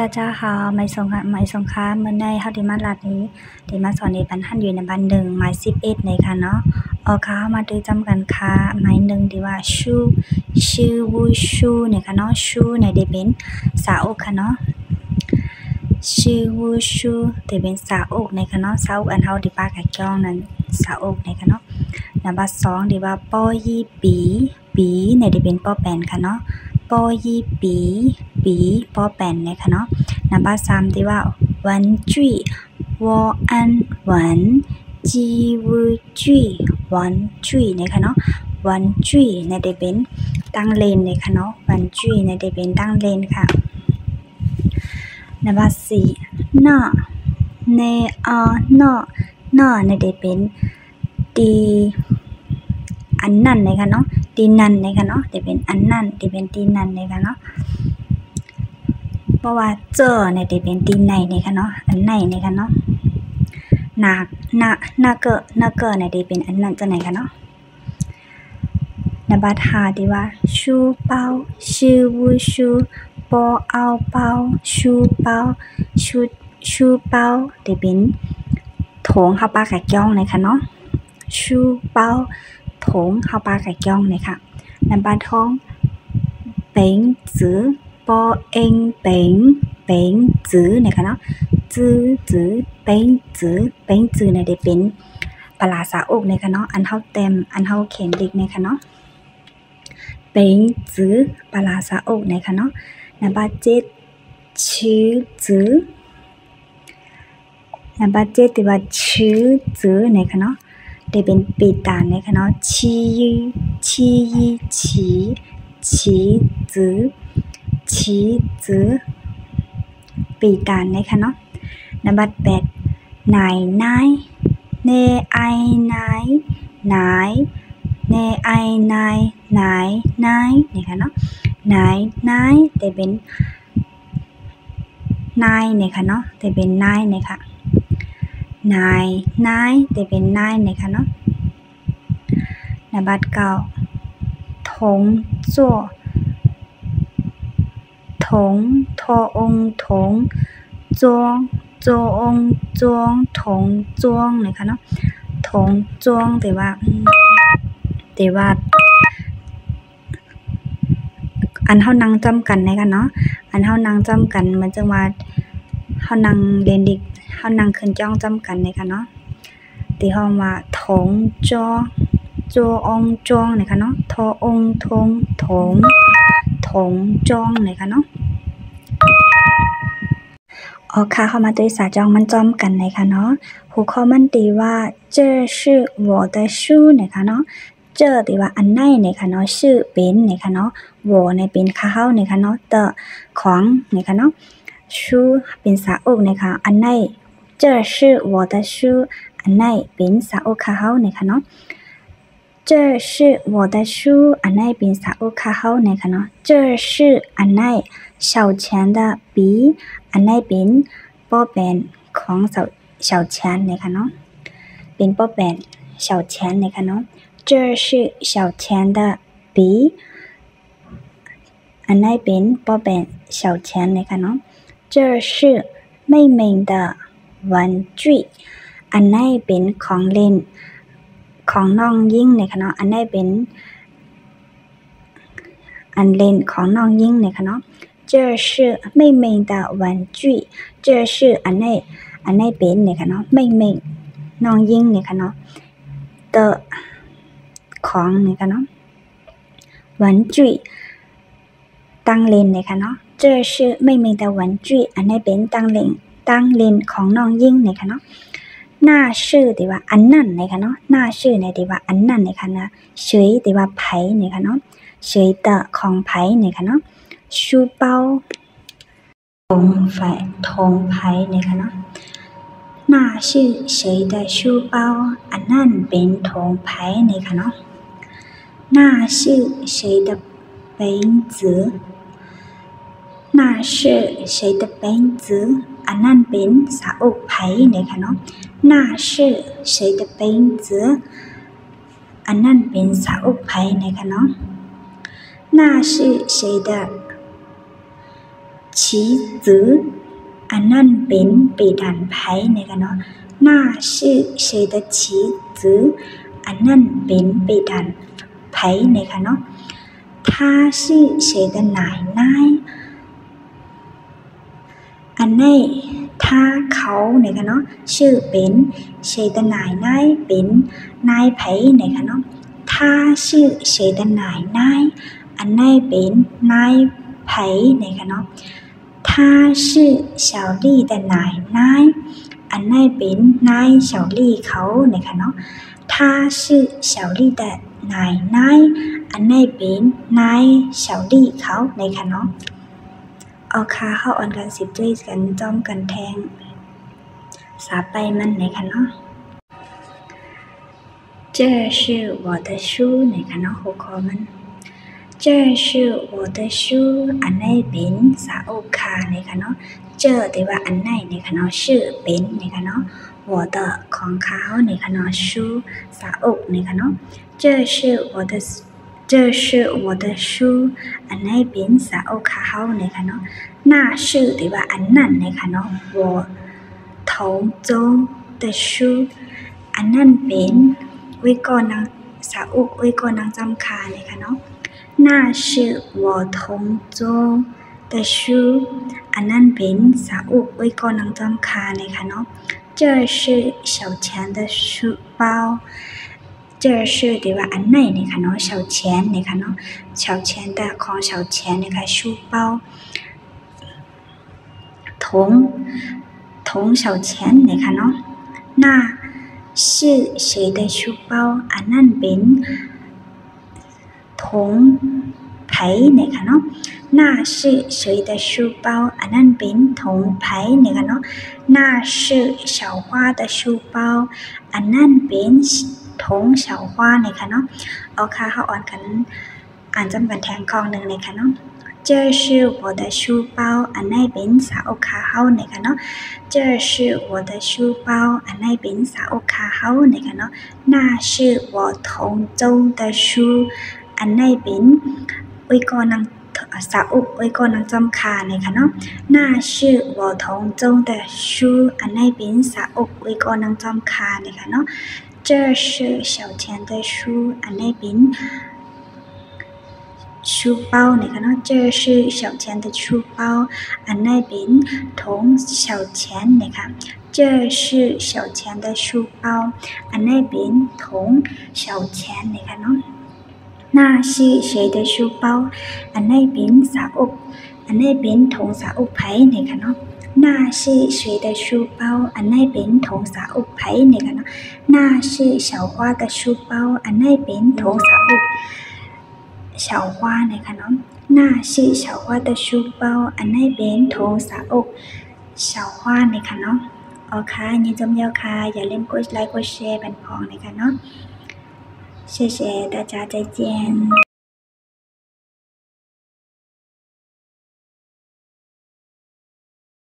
大家好ไม่สงค้าเมื่อในเฮาได้มาลัดนี้ได้มาสอนในบรรทัดอยู่ในบัน1หมาย11ในค่ะเนาะค่ะมาดูจำกันค่ะหมาย1ที่ว่าชื่อวูชูเนี่ยค่ะเนาะชูเนี่ยได้เป็นสาอกค่ะเนาะชื่อวูชูได้เป็นสาอกในค่ะเนาะสาอกอันเฮาที่ปากะจ้องนั้นสาอกในค่ะเนาะนับ2ที่ว่าปอยีปีเนี่ยได้เป็นปอแปนค่ะเนาะปอยีปีปอแปนเนี่ยค่ะเนาะนับ3ที่ว่าวันจุยวออันวันจีวูจุยวันจุยเนี่ยค่ะเนาะวันจุยเนี่ยได้เป็นตั้งเลนเนี่ยค่ะเนาะวันจุยเนี่ยได้เป็นตั้งเลนค่ะนับ4นะเนนะเนี่ยได้เป็นตีอันนั่นเนี่ยค่ะเนาะตีนันเนี่ยค่ะเนาะได้เป็นอันนั่นได้เป็นตีนันเนี่ยค่ะเนาะเพราะว่าเจอเนี่ยได้เป็นตีในเนี่ยค่ะเนาะอันในเนี่ยค่ะเนาะนาเกเนี่ยได้เป็นอันนั้นจะไหนค่ะเนาะนับ5ที่ว่าชูเปาชื่อวูชูปอเอาเปาชูเปาชูเปาได้เป็นโถงเฮาปากะจ้องเนี่ยค่ะเนาะชูเปาโถงเฮาปากะจ้องเนี่ยค่ะนับท้องเป๋งจื้อปอเอ็งเป๋งจื้อเนี่ยค่ะเนาะจื้อเป๋งจื้อเนี่ยได้เป็นปลาสาอกเนี่ยค่ะเนาะอันเฮาเต็มอันเฮาเขียนเด็กเนี่ยค่ะเนาะเป๋งจื้อปลาสาอกเนี่ยค่ะเนาะนับ7ชื่อจื้อนับ7ที่ว่าชื่อจื้อเนี่ยค่ะเนาะได้เป็นปีตานเนี่ยค่ะเนาะชี้จื้อปีตานเนี่ยค่ะเนาะนับ8นายเนไอนายเนไอนายเนี่ยค่ะเนาะนายได้เป็นนายเนี่ยค่ะเนาะได้เป็นนายเนี่ยค่ะนายได้เป็นนายเนี่ยค่ะเนาะนับ9ถงจั่วถงทอองถงจวงองจวงถงจวงเนี่ยค่ะเนาะถงจวงแต่ว่าอันเฮานั่งจำกันในกันเนาะอันเฮานั่งจำกันมันจังว่าเฮานั่งเรียนดิเฮานั่งขึ้นจ้องจำกันในกันเนาะที่เฮาว่าถงจอองจวงเนี่ยค่ะเนาะทอองถงจองเนี่ยค่ะเนาะค่ะเข้ามาด้วยสาจองมันจอมกันนะคะเนาะหัวข้อมันตีว่า这是我的书นะคะเนาะเจอตีว่าอันไหนนะคะเนาะชื่อเป็นนะคะเนาะ我ในเป็นข้าวนะคะเนาะเตอของนะคะเนาะชูเป็นสาอกนะคะอันไหน这是我的书อันไหนเป็นสาอกข้าวนะคะเนาะ这是我的书อันไหนเป็นสาอกข้าวนะคะเนาะ这是อันไหน小钱的笔อันไหนเป็นป้อแปนของ小钱นะคะเนาะเป็นป้อแปน小钱นะคะเนาะ这是小钱的笔อันไหนเป็นป้อแปน小钱นะคะเนาะ这是妹妹的玩具อันไหนเป็นของเล่นของน้องยิ่งนะคะเนาะอันไหนเป็นอันเล่นของน้องยิ่งนะคะเนาะ这是妹妹的玩具这是อันไหนเป็นนะคะเนาะ妹妹น้องยิ่งนะคะเนาะ的ของนะคะเนาะ玩具ตั้งเล่นนะคะเนาะ这是妹妹的玩具อันไหนเป็นตั้งเล่นของน้องยิ่งนะคะเนาะหน้าชื่อที่ว่าอันนั่นนะคะเนาะหน้าชื่อในที่ว่าอันนั่นนะคะนะเฉยที่ว่าไผนะคะเนาะเฉย的ของไผนะคะเนาะชูเปาถงไผนะคะเนาะหน้าชื่อเฉย的书包อันนั่นเป็นถงไผนะคะเนาะหน้าชื่อเฉย的杯子หน้าชื่อเฉย的杯子อันนั่นเป็นสาอกไผนะคะเนาะหน้าชื่อเฉย的杯子อันนั่นเป็นสาอกไผนะคะเนาะหน้าชื่อเฉย的棋子อันนั้นเป็นปีดันไพ่นะคะเนาะ那是谁的棋子อันนั้นเป็นปีดันไพ่นะคะเนาะ他是谁的奶奶อันนี้ถ้าเขานะคะเนาะชื่อเป็น谁的奶奶เป็นนายไผ่นะคะเนาะ他是谁的奶奶อันนี้เป็นนายไผ่นะคะเนาะ他是小丽的奶奶อันนี้เป็นนาย小丽เขานะคะเนาะ他是小丽的奶奶อันนี้เป็นนาย小丽เขานะคะเนาะเอาคาเข้าออนกันสิบด้วยกันจ้อมกันแทงสาไปมันนะคะเนาะ这是我的书นะคะเนาะหัวข้อมัน这是我的书อันนี้เป็นสาอุคานะคะเนาะเจอแต่ว่าอันไหนนะคะเนาะชื่อเป็นนะคะเนาะ我的ของเขานะคะเนาะชูสาอุนะคะเนาะ这是我的这是我的书อันนี้เป็นสาอุคาเขานะคะเนาะหน้าชื่อแต่ว่าอันนั้นนะคะเนาะ我头中的书อันนั้นเป็นวิกรณ์สาอุวิกรณ์จำคานะคะเนาะ那是我同桌的书อันนั้นเป็นสาอุวิกรณ์จำคานะคะเนาะ这是小钱的书包这是对ว่าอันไหนนะคะเนาะ小钱นะคะเนาะ小钱的ของ小钱นะคะ书包同小钱นะคะเนาะ那是谁的书包อันนั้นเป็น同ไผ่นะคะเนาะ那是谁的书包อันนั้นเป็น同ไผ่นะคะเนาะ那是小花的书包อันนั้นเป็น同小花นะคะเนาะเอาค่ะเข้าอ่อนกันอ่านจำกันแทงคองหนึ่งนะคะเนาะ这是我的书包อันนี้เป็นสาอุคาเฮานะคะเนาะ这是我的书包อันนี้เป็นสาอุคาเฮานะคะเนาะ那是我同州的书อันนี้เป็นวิกรณ์สาอุวิกรณ์จำคานะคะเนาะ那是我同州的书อันนี้เป็นสาอุวิกรณ์จำคานะคะเนาะ这是小钱的书อันนี้เป็น书包นะคะเนาะ这是小钱的书包อันนี้เป็น同小钱นะคะ这是小钱的书包อันนี้เป็น同小钱นะคะเนาะ那是谁的书包อันนี้เป็นสาอุอันนี้เป็น同สาอุไผ่นะคะเนาะ那是谁的书包อันนี้เป็น同สาอุไผ่นะคะเนาะ那是小花的书包อันนี้เป็น同สาอุ小花นะคะเนาะ那是小花的书包อันนี้เป็น同สาอุ小花นะคะเนาะโอเคยินดียาวค่ะอย่าลืมกดไลค์กดแชร์เป็นพองนะคะเนาะ谢谢大家再见